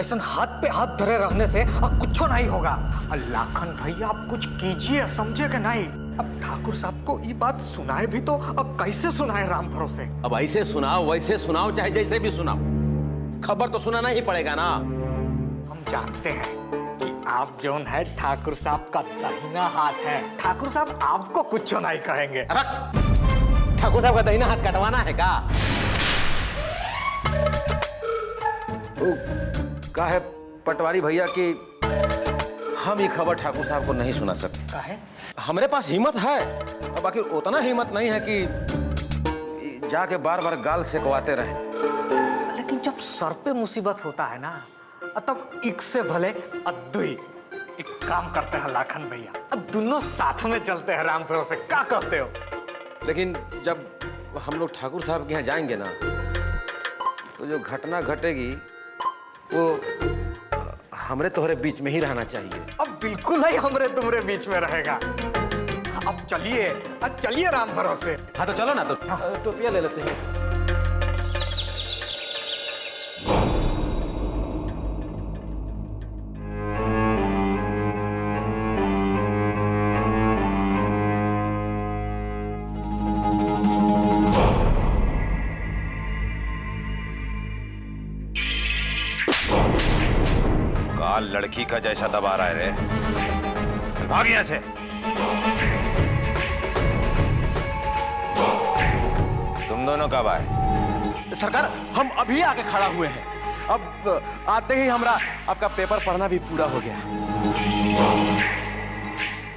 ऐसा हाथ पे हाथ धरे रहने से अब कुछ नहीं होगा। लाखन भैया आप कुछ कीजिए, समझे कि नहीं? अब ठाकुर साहब को ये बात सुनाए भी तो अब कैसे सुनाए राम भरोसे? अब ऐसे सुनाओ वैसे सुनाओ चाहे जैसे भी सुनाओ, खबर तो सुनाना ही पड़ेगा ना। हम जानते हैं कि आप जोन है ठाकुर साहब का दाहिना हाथ है। ठाकुर साहब आपको कुछ नहीं कहेंगे। ठाकुर साहब का दाहिना हाथ कटवाना है का? का है पटवारी भैया कि हम ये खबर ठाकुर साहब को नहीं सुना सकते। का है? हमारे पास हिम्मत है, अब आखिर उतना हिम्मत नहीं है कि जाके बार बार गाल सेकवाते रहे। लेकिन जब सर पे मुसीबत होता है ना, तब एक से भले अद्दुई। एक काम करते हैं लाखन भैया, अब दोनों साथ में चलते हैं राम भरोसे। क्या कहते हो? लेकिन जब हम लोग ठाकुर साहब के यहाँ जाएंगे ना, तो जो घटना घटेगी वो हमरे तोहरे बीच में ही रहना चाहिए। अब बिल्कुल ही हमरे तुमरे बीच में रहेगा। अब चलिए राम भरोसे। हाँ तो चलो ना, तो टोपिया ले लेते हैं। लड़की का जैसा दबा रहा है रे, भाग यहां से। तुम दोनों कब आए? सरकार हम अभी आके खड़ा हुए हैं, अब आते ही हमरा आपका पेपर पढ़ना भी पूरा हो गया।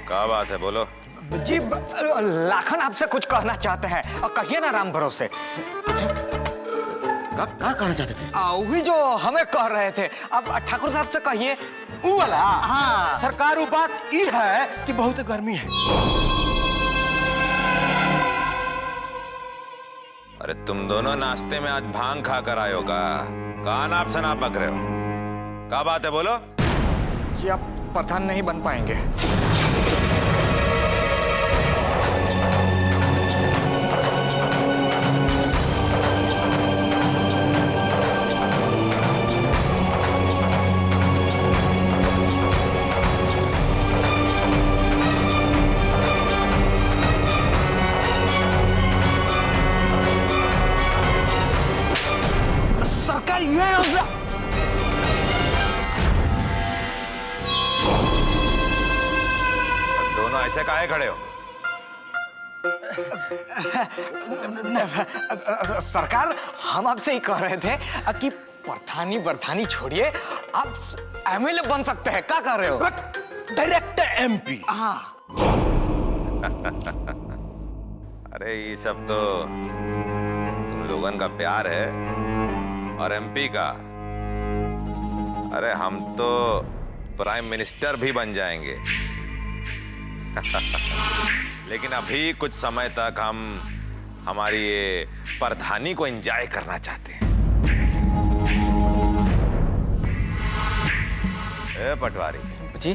क्या बात है, बोलो। जी लाखन आपसे कुछ कहना चाहते हैं, और कहिए ना राम भरोसे। क्या कहना चाहते थे? वही जो हमें कह रहे थे, अब ठाकुर साहब से कहिए। वो वाला? हाँ सरकार वो बात ये है कि बहुत गर्मी है। अरे तुम दोनों नाश्ते में आज भांग खा कर आए हो का? कहाँ नाप शनाप बक रहे हो? क्या बात है, बोलो। जी आप प्रधान नहीं बन पाएंगे। दोनों ऐसे काहे खड़े हो? सरकार हम आपसे ही कह रहे थे कि प्रधानी बरधानी छोड़िए, आप एमएलए बन सकते हैं। क्या कर रहे हो? Direct MP. हाँ अरे ये सब तो तुम लोगन का प्यार है, और एमपी का। अरे हम तो प्राइम मिनिस्टर भी बन जाएंगे। लेकिन अभी कुछ समय तक हम हमारी ये प्रधानी को एंजॉय करना चाहते हैं। ए पटवारी जी,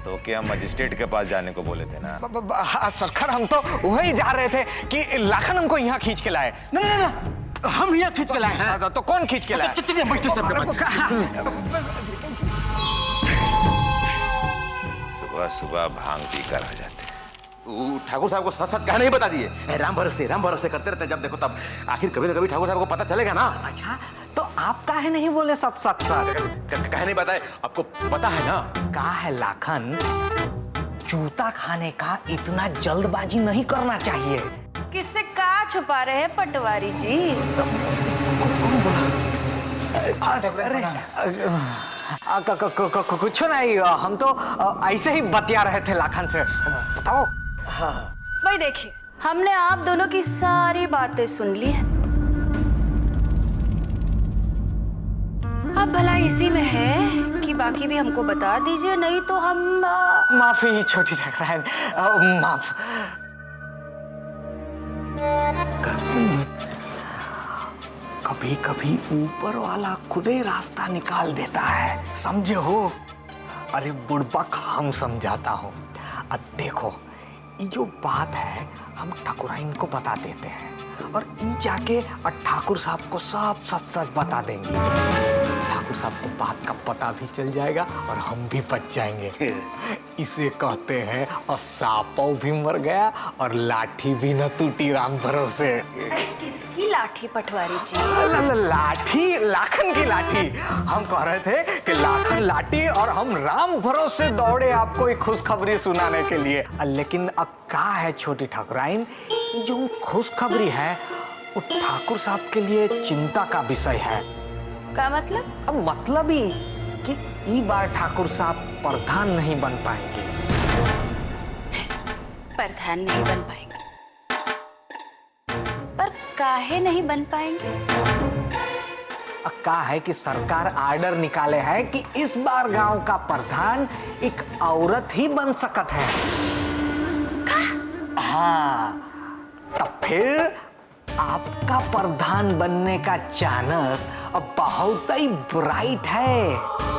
तो क्या मजिस्ट्रेट के पास जाने को बोले थे ना? सरकार हम तो वही जा रहे थे कि लाखन हमको यहाँ खींच के लाए। ना हम यहाँ खींच के लाए हैं। तो कौन खींच के लाए? सुबह सुबह भांग पी कर आ जाते हैं। ठाकुर साहब को सच सच कहना ही बता दिए। राम भरोसे करते रहते, जब देखो तब आखिर कभी ना कभी ठाकुर साहब को पता चलेगा ना। अच्छा तो आप काहे नहीं बोले सब सच सच? कहे नहीं बताए, आपको पता है ना। का है लाखन, जूता खाने का इतना जल्दबाजी नहीं करना चाहिए। किससे का छुपा रहे हैं पटवारी जी? कुछ नहीं, हम तो ऐसे ही बतिया रहे थे लाखन से। बताओ। भाई देखिए, हमने आप दोनों की सारी बातें सुन ली हैं। अब भला इसी में है कि बाकी भी हमको बता दीजिए, नहीं तो हम माफी छोटी ठकराइन, माफ। कभी कभी ऊपर वाला खुद ही रास्ता निकाल देता है, समझे हो? अरे बुड़बक हम समझाता हूँ। अब देखो, ये जो बात है हम ठाकुराइन को बता देते हैं, और ये जाके ठाकुर साहब को सब सच सच बता देंगे। ठाकुर साहब को बात का पता भी चल जाएगा और हम भी बच जाएंगे। इसे कहते हैं और सांपौ भी मर गया और लाठी भी न टूटी राम भरोसे। किसकी लाठी पटवारी जी? लाठी, लाखन की लाठी। हम कह रहे थे कि लाखन लाठी और हम राम भरोसे दौड़े आपको एक खुशखबरी सुनाने के लिए। लेकिन अब क्या है छोटी ठाकुराइन, जो खुशखबरी है वो ठाकुर साहब के लिए चिंता का विषय है। क्या मतलब? अब मतलब ही कि ई बार ठाकुर साहब प्रधान नहीं बन पाएंगे। प्रधान नहीं बन पाएंगे? पर काहे नहीं बन पाएंगे? अब क्या है कि सरकार आर्डर निकाले है कि इस बार गांव का प्रधान एक औरत ही बन सकत है। हाँ, तब फिर आपका प्रधान बनने का चांस अब बहुत ही ब्राइट है।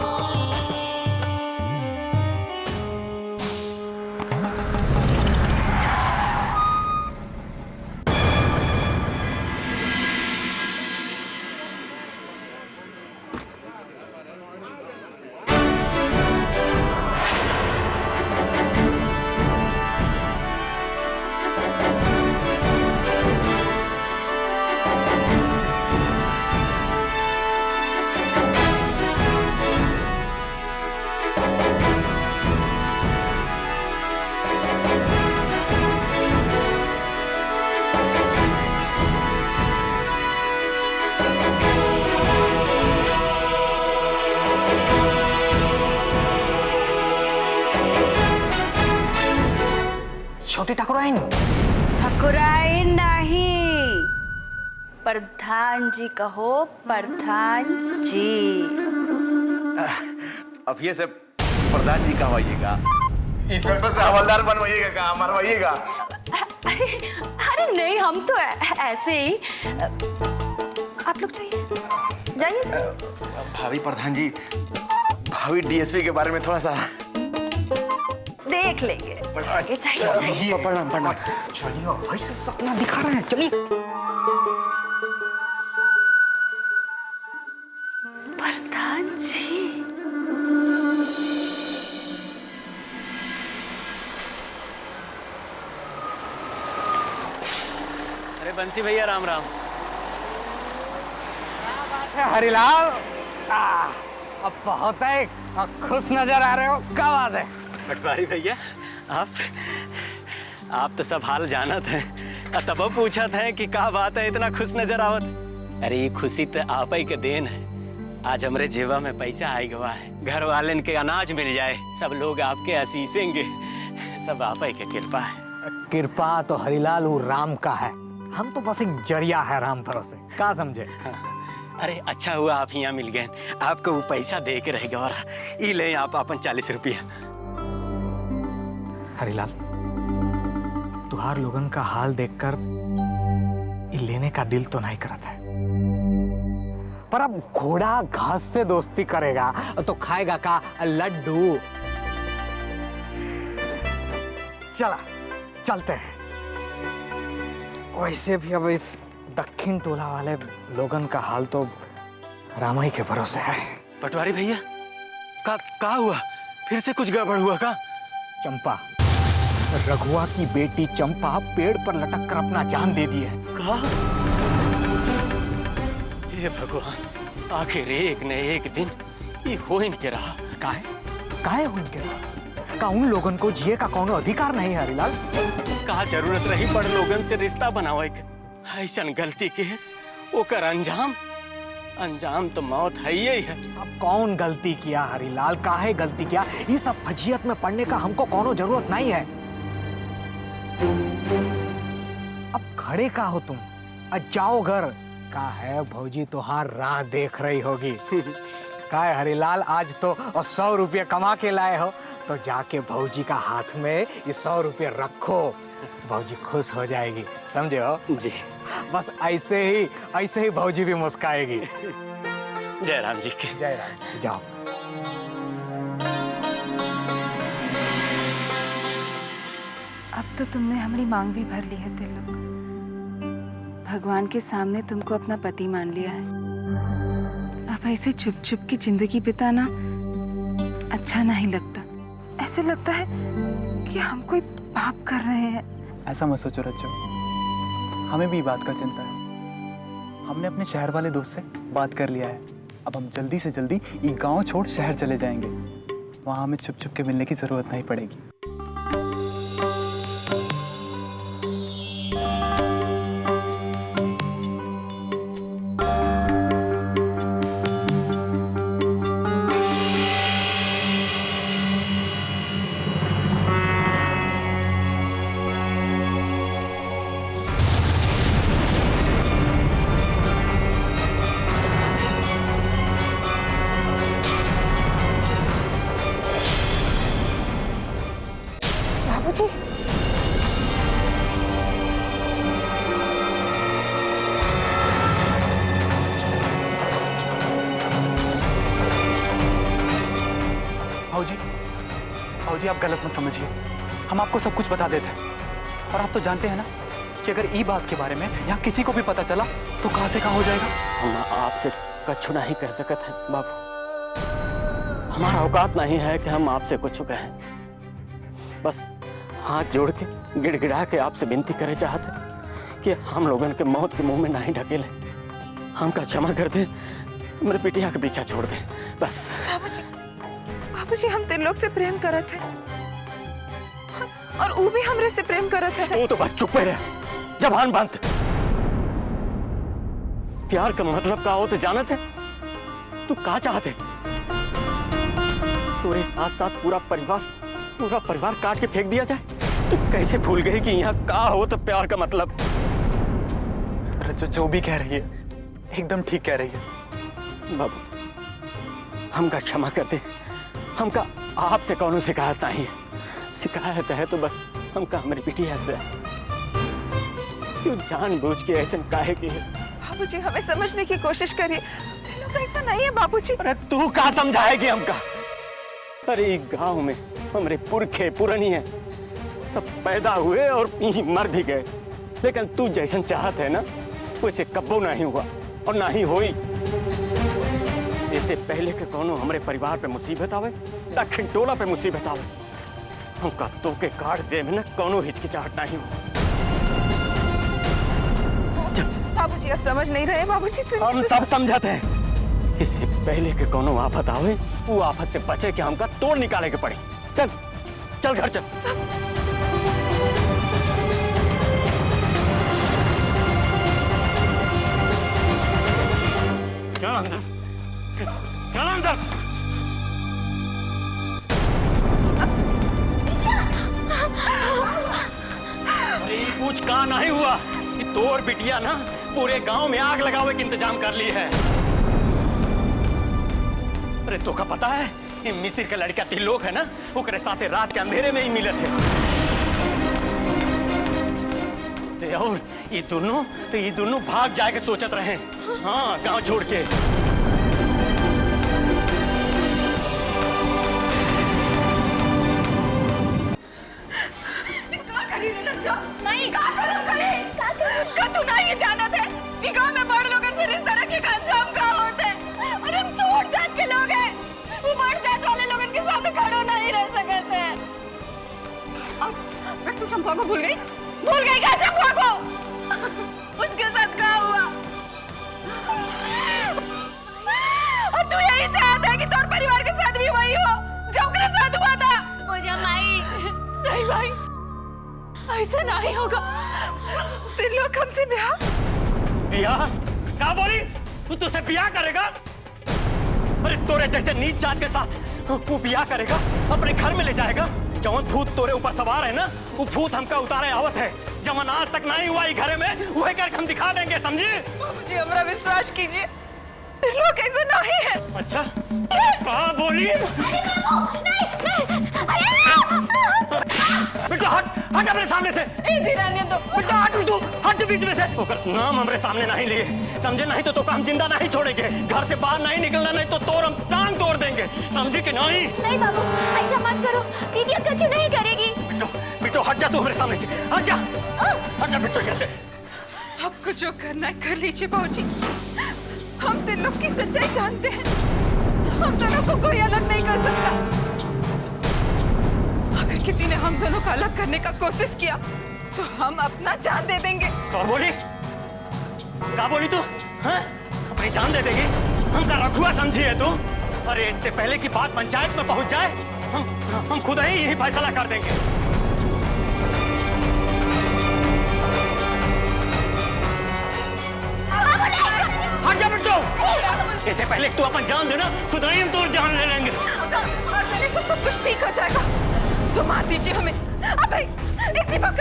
छोटी ठाकुराइन। ठाकुराइन नहीं, प्रधान जी कहो, प्रधान जी। अब ये सब प्रधान जी कहवाइएगा, इंस्पेक्टर से हवलदार बनवाइएगा, कहाँ मरवाइएगा। अरे नहीं, हम तो ऐसे ही। आप लोग जाइए जाइए। भाभी प्रधान जी, भाभी डीएसपी के बारे में थोड़ा सा देख लेंगे। आगे चाहिए। प्रणाम प्रणाम। चलिए भाई से सपना दिखा रहे हैं, चलिए। प्रधान जी। अरे बंसी भैया, राम राम। हरिलाल, अब बहुत है खुश नजर आ रहे हो, क्या बात है? पटवारी भैया, आप तो सब हाल जानत हैं, तब पूछत हैं कि क्या बात है इतना खुश नजर आवत। अरे ये खुशी तो आप ही के देन है। आज हमरे जेबा में पैसा आई गवा है, घर वाले के अनाज मिल जाए, सब लोग आपके आशीषेंगे, सब आप ही के कृपा है। कृपा तो हरिलाल वो राम का है, हम तो बस एक जरिया है राम भरोसे, क्या समझे? अरे अच्छा हुआ आप यहाँ मिल गए, आपको वो पैसा दे के रह गया। ये ले आप अपन 40 रुपया। हरिलाल, तुहार लोगन का हाल देखकर लेने का दिल तो नहीं करता है, पर अब घोड़ा घास से दोस्ती करेगा तो खाएगा का लड्डू। चला चलते हैं। वैसे भी अब इस दक्षिण टोला वाले लोगन का हाल तो रामाई के भरोसे है। पटवारी भैया, का हुआ? फिर से कुछ गड़बड़ हुआ का? चंपा, रघुआ की बेटी चंपा पेड़ पर लटक कर अपना जान दे दी है। कहा? हे भगवान, आखिर एक न एक दिन ये हो इनके रहा। काहे हो इनके रहा? का उन लोगन को जिए का कोनो अधिकार नहीं है हरिलाल? का जरूरत रही बड़ लोगन से रिश्ता बनावे के? ऐसन गलती केस ओकर अंजाम तो मौत है ही है। अब कौन गलती किया हरिलाल, काहे गलती किया? ये सब फजीयत में पड़ने का हमको कोनो जरूरत नहीं है। अब खड़े का हो तुम, जाओ घर। का है भौजी तुहार राह देख रही होगी। का है हरिलाल, आज तो 100 रुपये कमा के लाए हो, तो जाके भौजी का हाथ में ये 100 रुपये रखो, भौजी खुश हो जाएगी, समझे हो? जी। बस ऐसे ही भौजी भी मुस्काएगी। जय राम जी के। जय राम। जाओ। अब तो तुमने हमारी मांग भी भर ली है तिलक। भगवान के सामने तुमको अपना पति मान लिया है। अब ऐसे चुप चुप की जिंदगी बिताना अच्छा नहीं लगता। ऐसे लगता है कि हम कोई पाप कर रहे हैं। ऐसा मत सोचो रज्जो, हमें भी बात का चिंता है। हमने अपने शहर वाले दोस्त से बात कर लिया है। अब हम जल्दी से जल्दी ये गांव छोड़ शहर चले जाएंगे। वहां हमें छुप छुप के मिलने की जरूरत नहीं पड़ेगी। बाबूजी, भाऊजी, भाऊजी आप गलत मत समझिए। हम आपको सब कुछ बता देते हैं। और आप तो जानते हैं ना कि अगर ई बात के बारे में यहाँ किसी को भी पता चला तो कहाँ से कहाँ हो जाएगा। हम आपसे कछु नहीं कर सकते हैं बाबू। हमारा औकात नहीं है कि हम आपसे कुछ कहें। बस हाथ जोड़ के गिड़गिड़ा के आपसे विनती करे चाहते कि हम लोगन के मौत के मुंह में नहीं ढकेले। हमका क्षमा कर दे, मेरे पिटिया के पीछा छोड़ दे बस। बाबूजी हम त्रिलोक से प्रेम करत है और वो भी हमरे से प्रेम करत है। वो तो बस चुप रह, जबान बंद। प्यार का मतलब का हो तो जानत है? तू का चाहते? तेरे साथ साथ पूरा परिवार काट के फेंक दिया जाए? तू कैसे भूल गई कि यहाँ का हो तो प्यार का मतलब? रज्जो जो भी कह रही है एकदम ठीक कह रही है। बाबू हमका क्षमा कर दे। हमका आपसे कौन शिकायत नहीं है। शिकायत है तो बस हमका हमारी पिटिया से। क्यों जानबूझ के ऐसे काहे की है? बाबूजी हमें समझने की कोशिश करिए। त्रिलोक ऐसा नहीं है बाबूजी। अरे तू का समझाएगी हमका? अरे गांव में हमारे पुरखे पुरानी है, सब पैदा हुए और मर भी गए, लेकिन तू जैसन चाहत है ना वैसे कब्बो नहीं हुआ और ना ही होई। इससे पहले के कोनो हमारे परिवार पे मुसीबत आवे, दक्षिण टोला पे मुसीबत आवे, हमका तो के काट दे में ना कोनो हिचकिचाहट नहीं हो। बाबूजी आप समझ नहीं रहे। बाबूजी हम सब समझते हैं। इससे पहले के कोनो आफत आवे, वो आफत से बचे के हमका तोड़ निकाले के पड़े। चल चल घर चल। चल अंदर, चल अंदर। अरे कुछ का नहीं हुआ कि तोर बिटिया ना पूरे गांव में आग लगावे के इंतजाम कर ली है। अरे तो का पता है ये मिसिर का लड़का त्रिलोक है ना, ओकरे साथे रात के अंधेरे में ही मिले थे। और ये दोनों भाग जाके सोचत रहे। हाँ गांव छोड़ के। तू नहीं जानत है कि गांव में बड़ लोगन से रिश्ता रखे का अंजाम का होता है। और हम छोट जात के लोग हैं, वो बड़ जात वाले लोगन के सामने खड़ो नहीं रह सकते हैं। और तू चंपा को भूल गई क्या? चंपा को उसके साथ क्या हुआ? और तू यही चाहता है कि तोर परिवार के साथ भी वही हो जो उसके साथ हुआ था? मुझे माई नहीं भाई, ऐसा नहीं होगा। त्रिलोक हमसे ब्याह क्या बोली? तू तुझसे ब्याह करेगा? अरे तोरे जैसे नीच जात के साथ वो ब्याह करेगा, अपने घर में ले जाएगा। जवन भूत तोरे ऊपर सवार है ना, वो भूत हमका उतारे आवत है। जवन आज तक नहीं हुआ ही घरे में, वह करके हम दिखा देंगे, समझे? बाबूजी हमारा विश्वास कीजिए, त्रिलोक ऐसा नहीं है। अच्छा कहा बोली? बेटा हट अपने सामने से। बेटा हट बीच में से। ओकर नाम हमरे सामने नहीं लिए, समझे? नहीं तो हम जिंदा नहीं छोड़ेंगे। घर से बाहर नहीं निकलना, नहीं तो तोर हम टांग तोड़ देंगे, समझे कि नहीं? नहीं बाबू ऐसा मत करो, दीदी कुछ नहीं करेगी। बेटो हट जा तू हमरे सामने से, हट जा बेटो यहाँ से। आपको जो करना है कर लीजिए बाबूजी, हम तीन लोग की सच्चाई जानते हैं। हम दोनों को कोई अलग नहीं कर सकता। अगर किसी ने हम दोनों को अलग करने का कोशिश किया तो हम अपना जान दे देंगे। क्या बोली तू? हाँ? अपनी जान दे देगी? हमका रखुआ समझी है तू? अरे इससे पहले कि बात पंचायत में पहुंच जाए हम खुद ही यही फैसला कर देंगे। हट जा बिट्टू! इससे पहले कि तू अपन जान देना, खुद ही हम तो जान ले लेंगे। और देने से सब कुछ ठीक हो जाएगा। तो मार दीजिए हमें अभी इसी वक्त,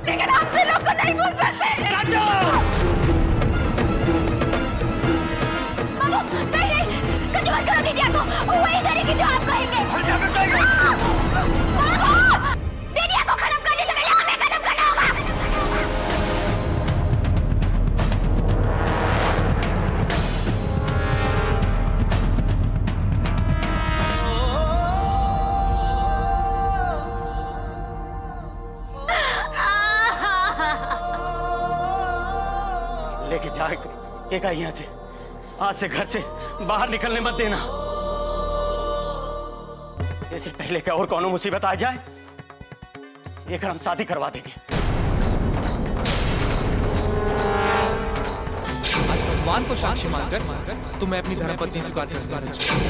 लेकिन हम तीन लोग को नहीं भूल सकते। कुछ मत करो दीदी, आपको वही करेगी जो आप कहेंगे। दीदी आपको खत्म करने से पहले हमें खत्म करना होगा। लेके जा एक यहाँ से, आज से घर से बाहर निकलने मत देना। इससे पहले कि और कौन मुसीबत आ जाए, ये हम शादी करवा देंगे। आज भगवान को साक्षी मानकर तो मैं अपनी धर्मपत्नी स्वीकार करता हूं।